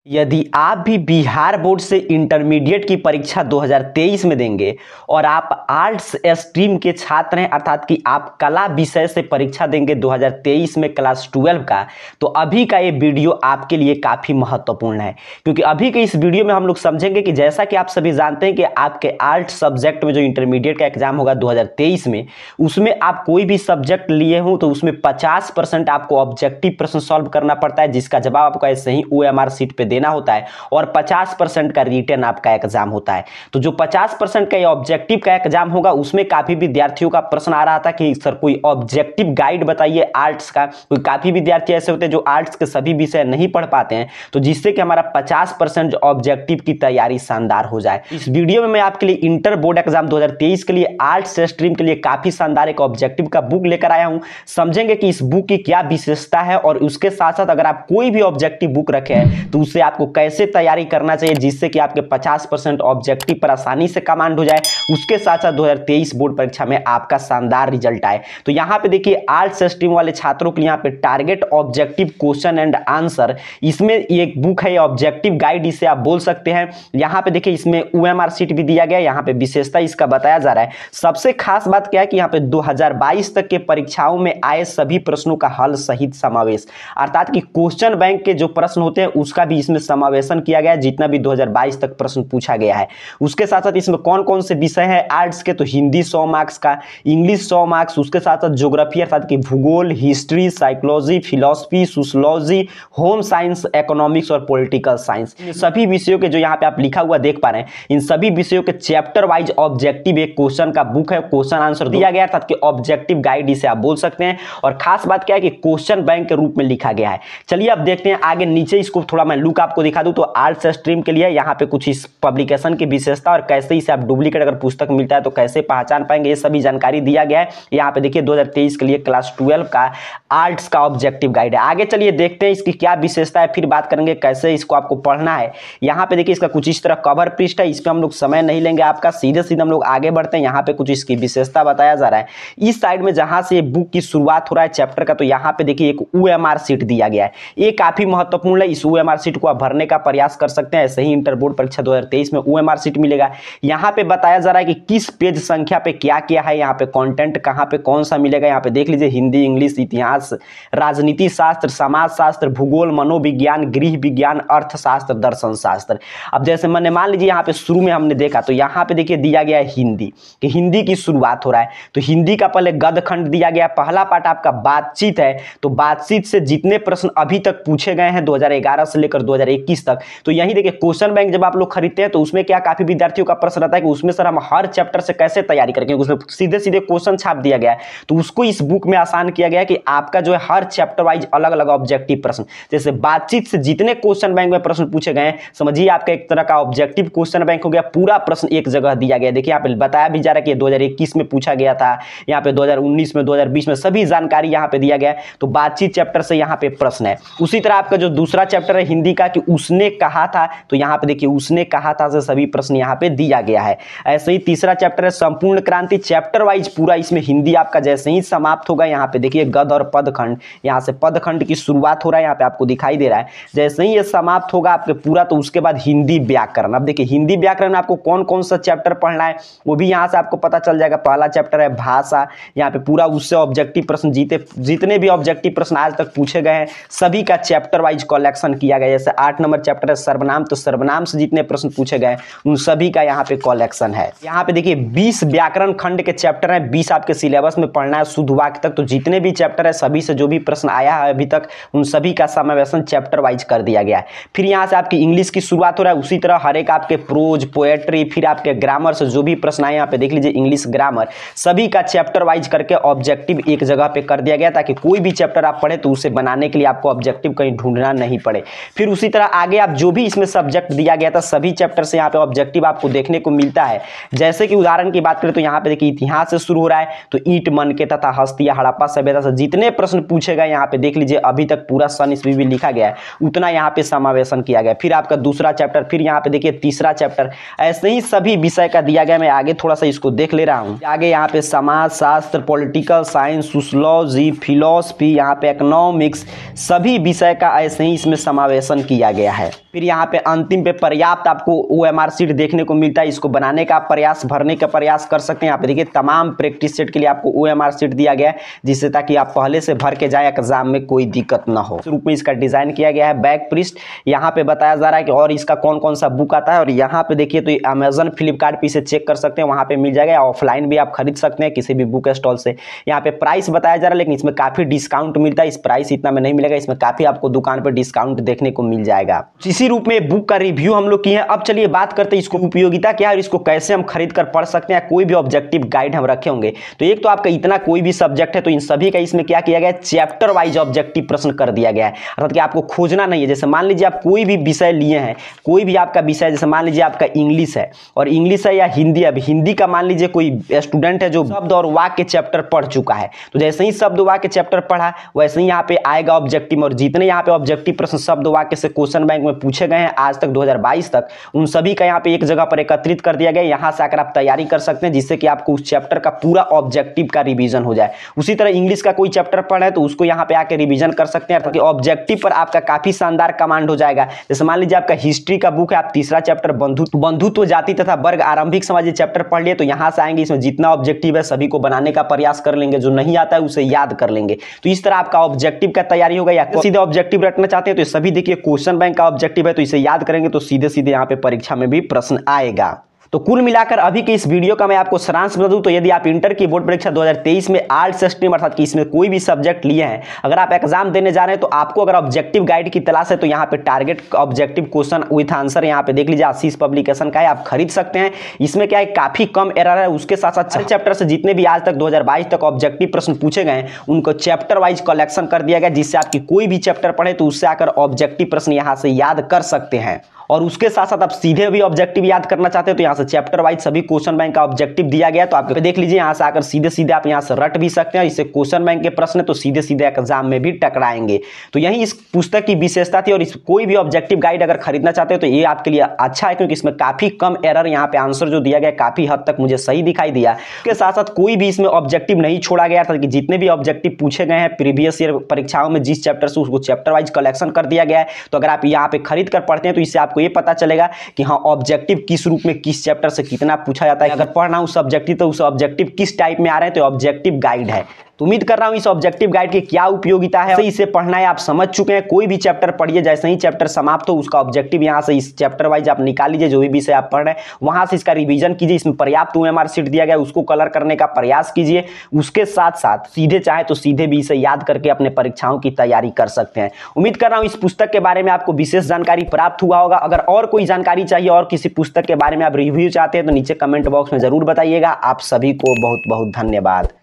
यदि आप भी बिहार बोर्ड से इंटरमीडिएट की परीक्षा 2023 में देंगे और आप आर्ट्स स्ट्रीम के छात्र हैं, अर्थात कि आप कला विषय से परीक्षा देंगे 2023 में क्लास 12 का, तो अभी का ये वीडियो आपके लिए काफ़ी महत्वपूर्ण है। क्योंकि अभी के इस वीडियो में हम लोग समझेंगे कि जैसा कि आप सभी जानते हैं कि आपके आर्ट्स सब्जेक्ट में जो इंटरमीडिएट का एग्जाम होगा 2023 में, उसमें आप कोई भी सब्जेक्ट लिए हो तो उसमें 50% आपको ऑब्जेक्टिव प्रश्न सॉल्व करना पड़ता है, जिसका जवाब आपको ऐसे ही OMR सीट पे देना होता है, और 50% का रिटन आपका एग्जाम होता है। तो जो 50% का ऑब्जेक्टिव का एग्जाम होगा उसमें काफी विद्यार्थियों का प्रश्न आ रहा था कि सर कोई ऑब्जेक्टिव गाइड बताइए आर्ट्स का। कोई काफी विद्यार्थी ऐसे होते हैं जो आर्ट्स के सभी विषय नहीं पढ़ पाते हैं, तो जिससे कि हमारा 50% ऑब्जेक्टिव की तैयारी शानदार हो जाए। इस वीडियो में मैं आपके लिए इंटर बोर्ड एग्जाम 2023 के लिए आर्ट्स स्ट्रीम के लिए काफी शानदार एक ऑब्जेक्टिव का बुक लेकर आया हूं। समझेंगे कि इस बुक की क्या विशेषता है, और उसके साथ साथ अगर आप कोई भी ऑब्जेक्टिव बुक रखे हैं तो उससे आपको कैसे तैयारी करना चाहिए जिससे कि आपके 50% ऑब्जेक्टिव पर आसानी से कमांड हो जाए, उसके साथ साथ 2023 बोर्ड परीक्षा में आपका शानदार रिजल्ट आए। तो यहाँ पे देखिए आर्ट्स स्ट्रीम वाले छात्रों के लिए यहाँ पे target objective question and answer, इसमें एक बुक है ऑब्जेक्टिव गाइड, इसे आप बोल सकते हैं। यहाँ पे देखिए इसमें OMR सीट भी दिया गया है, यहाँ पे विशेषता इसका बताया जा रहा है। सबसे खास बात क्या है कि यहाँ पे 2022 तक के परीक्षाओं में आए सभी प्रश्नों का हल सहित समावेश, अर्थात कि क्वेश्चन बैंक के जो प्रश्न होते हैं उसका भी इसमें समावेशन किया गया है, जितना भी 2022 तक प्रश्न पूछा गया है। उसके साथ साथ इसमें कौन कौन से विषय हैं आर्ट्स के, तो हिंदी 100 मार्क्स का, इंग्लिश 100 मार्क्स, उसके साथ साथ ज्योग्राफी अर्थात कि भूगोल, history, psychology, philosophy, sociology, home science, economics और पॉलिटिकल साइंस, इन सभी विषयों के जो यहाँ पे आप लिखा हुआ देख पा रहे हैं, इन सभी विषयों के चैप्टर वाइज ऑब्जेक्टिव एक क्वेश्चन का बुक है, क्वेश्चन आंसर दिया गया अर्थात कि ऑब्जेक्टिव गाइड इसे आप बोल सकते हैं। और खास बात क्या है कि क्वेश्चन बैंक के रूप में लिखा गया है। चलिए अब देखते हैं आगे नीचे, इसको थोड़ा मैं लुक आपको दिखा दूं। तो आर्ट्स स्ट्रीम के लिए यहाँ पे कुछ इस पब्लिकेशन की विशेषता और कैसे इसे आप डुप्लीकेट अगर पुस्तक मिलता है तो कैसे पहचान पाएंगे, ये सभी जानकारी दिया गया है। यहाँ पे देखिए 2023 के लिए क्लास 12 का आर्ट्स का ऑब्जेक्टिव गाइड है। आगे चलिए देखते हैं इसकी क्या विशेषता है, फिर बात करेंगे कैसे इसको आपको पढ़ना है। यहाँ पे देखिए इसका कुछ इस तरह कवर पृष्ठ है, इस पर हम लोग समय नहीं लेंगे आपका, सीधे सीधे हम लोग आगे बढ़ते हैं। यहाँ पे कुछ इसकी विशेषता बताया जा रहा है। इस साइड में जहां से बुक की शुरुआत हो रहा है चैप्टर का, तो यहाँ पे देखिए एक OMR सीट दिया गया है। ये काफी महत्वपूर्ण है, इस OMR सीट को आप भरने का प्रयास कर सकते हैं। ऐसे ही इंटर बोर्ड परीक्षा 2023 में OMR सीट मिलेगा। यहाँ पे बताया जा रहा है कि किस पेज संख्या पे क्या क्या है, यहाँ पे कंटेंट कहाँ पे कौन सा मिलेगा। यहाँ पे देख लीजिए हिंदी, इंग्लिश, इतिहास, राजनीति शास्त्र, समाज शास्त्र, भूगोल, मनोविज्ञान, गृह विज्ञान, अर्थशास्त्र, दर्शन शास्त्र। अब जैसे मैंने मान लीजिए यहाँ पे शुरू में हमने देखा, तो यहाँ पे देखिए दिया गया है हिंदी, कि हिंदी की शुरुआत हो रहा है, तो हिंदी का पहले गद्य खंड दिया गया। पहला पार्ट आपका बातचीत है, तो बातचीत से जितने प्रश्न अभी तक पूछे गए हैं 2011 से लेकर 2021 तक, तो यही देखिए क्वेश्चन बैंक जब आप लोग खरीदते हैं तो उसमें क्या काफी विद्यार्थियों का प्रश्न रहता है कि उसमें सर हम हर चैप्टर से कैसे तैयारी करें, क्योंकि उसमें सीधे सीधे क्वेश्चन छाप दिया गया है। तो उसको इस बुक में आसान किया गया है कि आपका जो है हर चैप्टर वाइज अलग अलग ऑब्जेक्टिव प्रश्न, जैसे बातचीत से जितने क्वेश्चन बैंक में प्रश्न पूछे गए हैं, समझिए आपका एक तरह का ऑब्जेक्टिव क्वेश्चन बैंक हो गया। पूरा प्रश्न एक जगह दिया गया, देखिए यहाँ पे बताया भी जा रहा है कि 2021 में पूछा गया था, यहाँ पे 2019 में, 2020 में, सभी जानकारी यहाँ पे दिया गया है। तो बातचीत चैप्टर से यहाँ पे प्रश्न है। उसी तरह आपका जो दूसरा चैप्टर है हिंदी का, कि उसने कहा था, तो यहाँ पे देखिए उसने कहा था से सभी प्रश्न यहाँ पे दिया गया है। ऐसे ही तीसरा चैप्टर है संपूर्ण क्रांति, चैप्टर वाइज पूरा इसमें हिंदी आपका जैसे ही समाप्त होगा, यहाँ पे देखिए गद्य और पदखंड, यहाँ से पदखंड की शुरुआत हो रहा है, यहाँ पे आपको दिखाई दे रहा है। जैसे ही ये समाप्त होगा आपके पूरा, तो उसके बाद हिंदी व्याकरण। अब देखिए हिंदी व्याकरण में आपको कौन कौन सा चैप्टर पढ़ना है वो भी यहाँ से आपको पता चल जाएगा। पहला चैप्टर है भाषा, यहाँ पे पूरा उससे ऑब्जेक्टिव प्रश्न जितने भी ऑब्जेक्टिव प्रश्न आज तक पूछे गए हैं सभी का चैप्टर वाइज कलेक्शन किया गया। जैसे 8 नंबर चैप्टर है सर्वनाम, तो सर्वनाम से जितने प्रश्न पूछे गए उन सभी का यहाँ पे कलेक्शन है। यहाँ पे देखिए 20 व्याकरण खंड के चैप्टर हैं, 20 आपके सिलेबस में पढ़ना है शुद्ध वाक्य तक। तो जितने भी चैप्टर है सभी से जो भी प्रश्न आया है अभी तक उन सभी का समावेशन चैप्टर वाइज कर दिया गया है। फिर यहाँ से आपकी इंग्लिश की शुरुआत हो रहा है, उसी तरह हर एक आपके प्रोज, पोएट्री, फिर आपके ग्रामर से जो भी प्रश्न आए यहाँ पे देख लीजिए इंग्लिश ग्रामर, सभी का चैप्टर वाइज करके ऑब्जेक्टिव एक जगह पे कर दिया गया, ताकि कोई भी चैप्टर आप पढ़े तो उसे बनाने के लिए आपको ऑब्जेक्टिव कहीं ढूंढना नहीं पड़े। फिर उसी तरह आगे आप जो भी इसमें सब्जेक्ट दिया गया था सभी चैप्टर से यहाँ पे ऑब्जेक्टिव आपको देखने को मिलता है। जैसे कि उदाहरण की बात करें तो यहाँ पे देखिए इतिहास से शुरू हो रहा है, तो ईंट मन के तथा हस्तिया हड़प्पा सभ्यता से जितने प्रश्न पूछे गए यहाँ पे देख लीजिए अभी तक पूरा सन ईस्वी भी लिखा गया है, उतना यहाँ पे समावेशन किया गया। फिर आपका दूसरा चैप्टर, फिर यहाँ पे देखिए तीसरा चैप्टर, ऐसे ही सभी विषय का दिया गया। मैं आगे थोड़ा सा इसको देख ले रहा हूँ। आगे यहाँ पे समाज शास्त्र, पॉलिटिकल साइंस, सोशियोलॉजी, फिलॉसफी, यहाँ पे इकोनॉमिक्स, सभी विषय का ऐसे ही इसमें समावेशन किया किया गया है। फिर यहाँ पे अंतिम पे पर्याप्त आपको OMR सीट देखने को मिलता है, इसको बनाने का प्रयास, भरने का प्रयास कर सकते हैं। यहाँ पे देखिए तमाम प्रैक्टिस सेट के लिए आपको OMR सीट दिया गया है, जिससे ताकि आप पहले से भर के जाए, एग्जाम में कोई दिक्कत ना हो। इस रूप में इसका डिजाइन किया गया है। बैक पृष्ठ यहाँ पे बताया जा रहा है कि और इसका कौन कौन सा बुक आता है, और यहाँ पे देखिए तो अमेजन फ्लिपकार्ट पे इसे चेक कर सकते हैं, वहाँ पे मिल जाएगा। ऑफलाइन भी आप खरीद सकते हैं किसी भी बुक स्टॉल से। यहाँ पे प्राइस बताया जा रहा है, लेकिन इसमें काफी डिस्काउंट मिलता है। इस प्राइस इतना में नहीं मिलेगा, इसमें काफी आपको दुकान पर डिस्काउंट देखने को मिल जाएगा। इसी रूप में बुक का रिव्यू हम लोग किए हैं। अब चलिए बात करते हैं इसको उपयोगिता क्या है और इसको कैसे हम खरीद कर पढ़ सकते हैं। कोई भी ऑब्जेक्टिव गाइड हम रखे होंगे तो एक तो आपका इतना कोई भी सब्जेक्ट है तो इन सभी का इसमें क्या किया गया है, चैप्टर वाइज ऑब्जेक्टिव प्रश्न कर दिया गया है। अर्थात कि आपको खोजना नहीं है। जैसे मान लीजिए आप कोई भी विषय लिए हैं, कोई भी आपका विषय, जैसे मान लीजिए आपका इंग्लिश है और इंग्लिश है या हिंदी। अब हिंदी का मान लीजिए कोई स्टूडेंट है जो शब्द और वाक्य चैप्टर पढ़ चुका है, तो जैसे ही शब्द वाक्य चैप्टर पढ़ा वैसे ही यहाँ पे आएगा ऑब्जेक्टिव। और जितने यहाँ पे ऑब्जेक्टिव प्रश्न शब्द वाक्य से क्वेश्चन बैंक में पूछे गए हैं आज तक 2022 तक, उन सभी का यहाँ पे एक जगह पर एकत्रित कर दिया गया। यहाँ से आकर आप तैयारी कर सकते हैं, जिससे कि आपको उस चैप्टर का पूरा ऑब्जेक्टिव का रिवीजन हो जाए। उसी तरह इंग्लिश का कोई चैप्टर पढ़ा है तो उसको यहाँ पे आके रिवीजन कर सकते हैं, अर्थात ऑब्जेक्टिव पर आपका काफी शानदार कमांड हो जाएगा। जैसे मान लीजिए आपका हिस्ट्री का बुक है, आप तीसरा चैप्टर बंधुत्व जाति तथा वर्ग आरंभिक समाज चैप्टर पढ़ लिए, तो यहाँ से आएंगे, इसमें जितना ऑब्जेक्टिव है सभी को बनाने का प्रयास कर लेंगे, जो नहीं आता है उसे याद कर लेंगे। तो इस तरह आपका ऑब्जेक्टिव का तैयारी होगा। या सीधे ऑब्जेक्टिव रखना चाहते हैं तो सभी देखिए क्वेश्चन बैंक का ऑब्जेक्टिव है, तो इसे याद करेंगे तो सीधे सीधे यहाँ पे परीक्षा में भी प्रश्न आएगा। तो कुल मिलाकर अभी के इस वीडियो का मैं आपको सारांश बता दूं तो यदि आप इंटर की बोर्ड परीक्षा 2023 में आर्ट्स स्ट्रीम अर्थात कि इसमें कोई भी सब्जेक्ट लिए हैं, अगर आप एग्जाम देने जा रहे हैं तो आपको अगर ऑब्जेक्टिव गाइड की तलाश है तो यहाँ पे target objective question with answer यहाँ पे देख लीजिए, आशीष पब्लिकेशन का है, आप खरीद सकते हैं। इसमें क्या है, काफी कम एरर है। उसके साथ साथ चैप्टर से जितने भी आज तक 2022 तक ऑब्जेक्टिव प्रश्न पूछे गए उनको चैप्टर वाइज कलेक्शन कर दिया गया, जिससे आपकी कोई भी चैप्टर पढ़े तो उससे आकर ऑब्जेक्टिव प्रश्न यहाँ से याद कर सकते हैं। और उसके साथ साथ आप सीधे भी ऑब्जेक्टिव याद करना चाहते हैं तो यहाँ से चैप्टर वाइज सभी क्वेश्चन बैंक का ऑब्जेक्टिव दिया गया, तो आप देख लीजिए यहाँ से आकर सीधे सीधे आप यहाँ से रट भी सकते हैं। इससे क्वेश्चन बैंक के प्रश्न तो सीधे सीधे एग्जाम में भी टकराएंगे। तो यही इस पुस्तक की विशेषता थी। और इस कोई भी ऑब्जेक्टिव गाइड अगर खरीदना चाहते हैं तो ये आपके लिए अच्छा है, क्योंकि इसमें काफी कम एरर, यहाँ पे आंसर जो दिया गया काफी हद तक मुझे सही दिखाई दिया। इसके साथ साथ कोई भी इसमें ऑब्जेक्टिव नहीं छोड़ा गया था, कि जितने भी ऑब्जेक्टिव पूछे गए हैं प्रीवियस ईयर परीक्षाओं में जिस चैप्टर से, उसको चैप्टर वाइज कलेक्शन कर दिया गया है। तो अगर आप यहाँ पे खरीद कर पढ़ते हैं तो इससे आपको ये पता चलेगा कि हाँ ऑब्जेक्टिव किस रूप में किस चैप्टर से कितना पूछा जाता है। अगर पढ़ना उस ऑब्जेक्टिव तो उस ऑब्जेक्टिव किस टाइप में आ रहे हैं तो ऑब्जेक्टिव गाइड है। तो उम्मीद कर रहा हूं इस ऑब्जेक्टिव गाइड की क्या उपयोगिता है, इसे पढ़ना है आप समझ चुके हैं। कोई भी चैप्टर पढ़िए, जैसे ही चैप्टर समाप्त हो उसका ऑब्जेक्टिव यहां से इस चैप्टर वाइज आप निकाल लीजिए, जो भी विषय आप पढ़ रहे हैं वहां से इसका रिवीजन कीजिए। इसमें पर्याप्त OMR सीट दिया गया, उसको कलर करने का प्रयास कीजिए। उसके साथ साथ सीधे चाहे तो सीधे भी इसे याद करके अपने परीक्षाओं की तैयारी कर सकते हैं। उम्मीद कर रहा हूं इस पुस्तक के बारे में आपको विशेष जानकारी प्राप्त हुआ होगा। अगर और कोई जानकारी चाहिए और किसी पुस्तक के बारे में आप रिव्यू चाहते हैं तो नीचे कमेंट बॉक्स में जरूर बताइएगा। आप सभी को बहुत बहुत धन्यवाद।